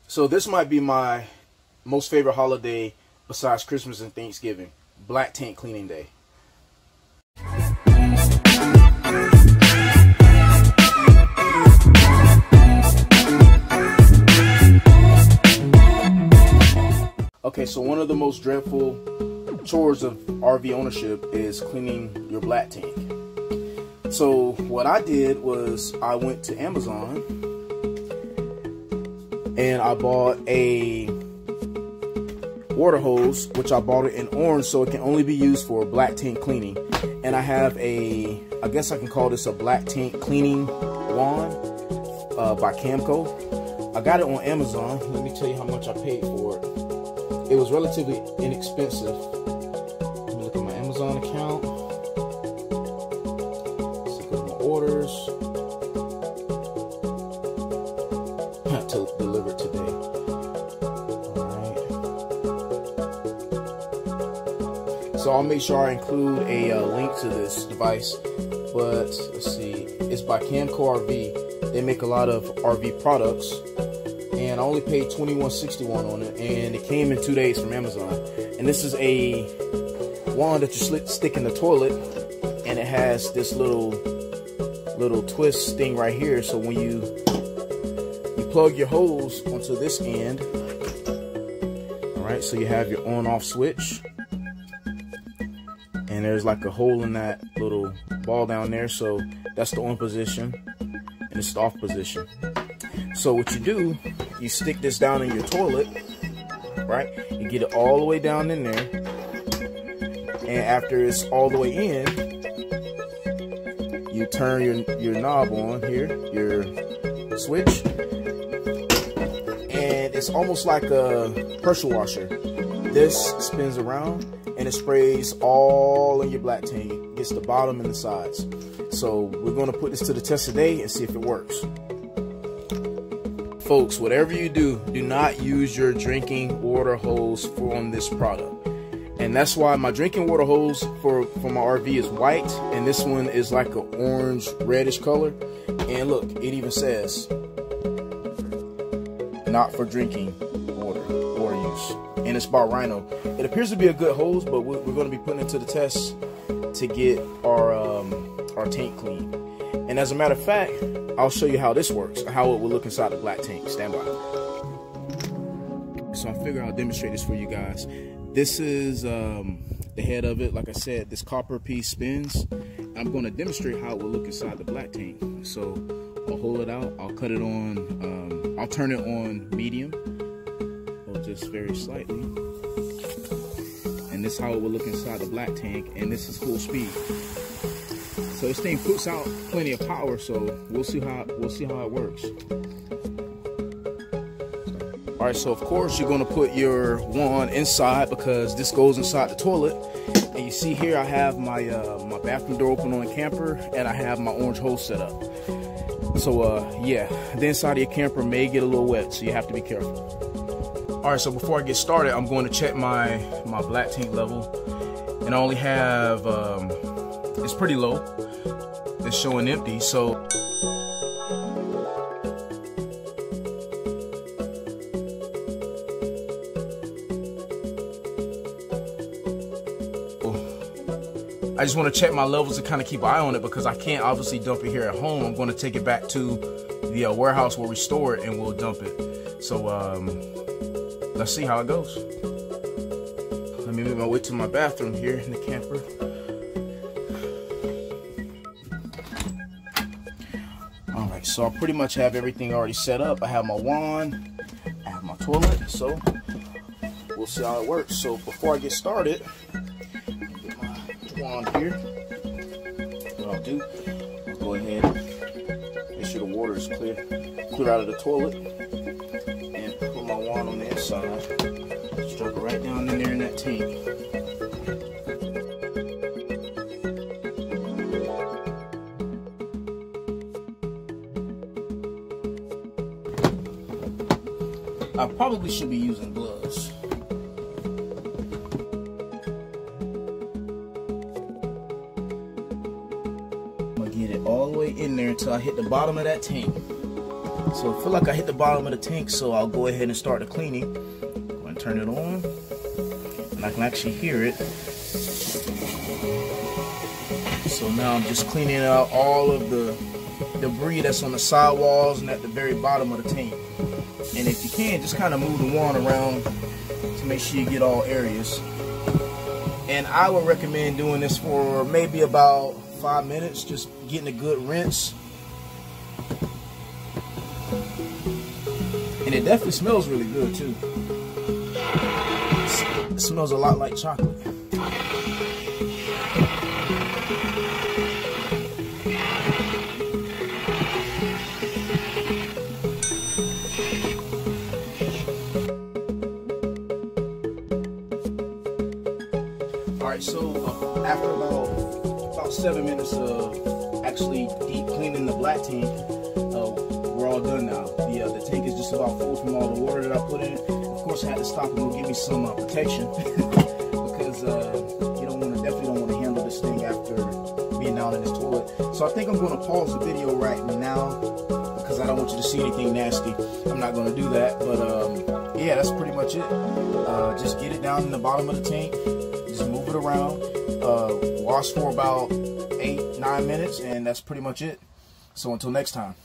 So this might be my most favorite holiday besides Christmas and Thanksgiving, black tank cleaning day. Okay, so one of the most dreadful chores of RV ownership is cleaning your black tank. So what I did was I went to Amazon and I bought a water hose, which I bought it in orange so it can only be used for black tank cleaning. And I have a, I guess I can call this a black tank cleaning wand by Camco. I got it on Amazon. Let me tell you how much I paid for it. It was relatively inexpensive. Let me look at my Amazon account. Let's look at my orders. To deliver today. Alright. So I'll make sure I include a link to this device. But let's see. It's by Camco RV. They make a lot of RV products. And I only paid $21.61 on it, and it came in 2 days from Amazon. And this is a wand that you stick in the toilet, and it has this little twist thing right here. So when you plug your hose onto this end, all right, so you have your on-off switch, and there's like a hole in that little ball down there. So that's the on position, and it's the off position. So what you do, you stick this down in your toilet, right? You get it all the way down in there. And after it's all the way in, you turn your knob on here, your switch. And it's almost like a pressure washer. This spins around and it sprays all in your black tank. It gets the bottom and the sides. So we're gonna put this to the test today and see if it works. Folks, whatever you do, do not use your drinking water hose on this product. And that's why my drinking water hose for my RV is white, and this one is like an orange reddish color. And look, it even says not for drinking water use. And it's by Rhino. It appears to be a good hose, but we're going to be putting it to the test to get our tank clean. And as a matter of fact, I'll show you how this works, how it will look inside the black tank. Stand by. So I figure I'll demonstrate this for you guys. This is the head of it. Like I said, this copper piece spins. I'm going to demonstrate how it will look inside the black tank. So I'll hold it out. I'll cut it on. I'll turn it on medium, or just very slightly. And this is how it will look inside the black tank. And this is full speed. So this thing puts out plenty of power, so we'll see how it works. All right, so of course you're gonna put your wand inside because this goes inside the toilet. And you see here I have my my bathroom door open on the camper, and I have my orange hose set up. So yeah, the inside of your camper may get a little wet, so you have to be careful. All right, so before I get started, I'm going to check my black tank level, and I only have it's pretty low. It's showing empty, so I just want to check my levels and kind of keep an eye on it because I can't obviously dump it here at home. I'm going to take it back to the warehouse where we store it and we'll dump it. So let's see how it goes. Let me make my way to my bathroom here in the camper. Alright, so I pretty much have everything already set up. I have my wand, I have my toilet, so we'll see how it works. So before I get started, get my wand here. What I'll do, I'll go ahead and make sure the water is clear out of the toilet, and put my wand on the inside. Just drop it right down in there in that tank. I probably should be using gloves. I'm gonna get it all the way in there until I hit the bottom of that tank. So I feel like I hit the bottom of the tank, so I'll go ahead and start the cleaning. Go ahead and turn it on, and I can actually hear it. So now I'm just cleaning out all of the debris that's on the sidewalls and at the very bottom of the tank. And if you can, just kind of move the wand around to make sure you get all areas. And I would recommend doing this for maybe about 5 minutes, just getting a good rinse. And it definitely smells really good too. It smells a lot like chocolate. Alright, so after about 7 minutes of actually deep cleaning the black tank, we're all done now. The tank is just about full from all the water that I put in it. Of course, I had to stop and go give me some protection because you definitely don't want to handle this thing after being down in this toilet. So I think I'm going to pause the video right now because I don't want you to see anything nasty. I'm not going to do that, but yeah, that's pretty much it. Just get it down in the bottom of the tank. Just move it around, wash for about 8-9 minutes, and that's pretty much it. So until next time.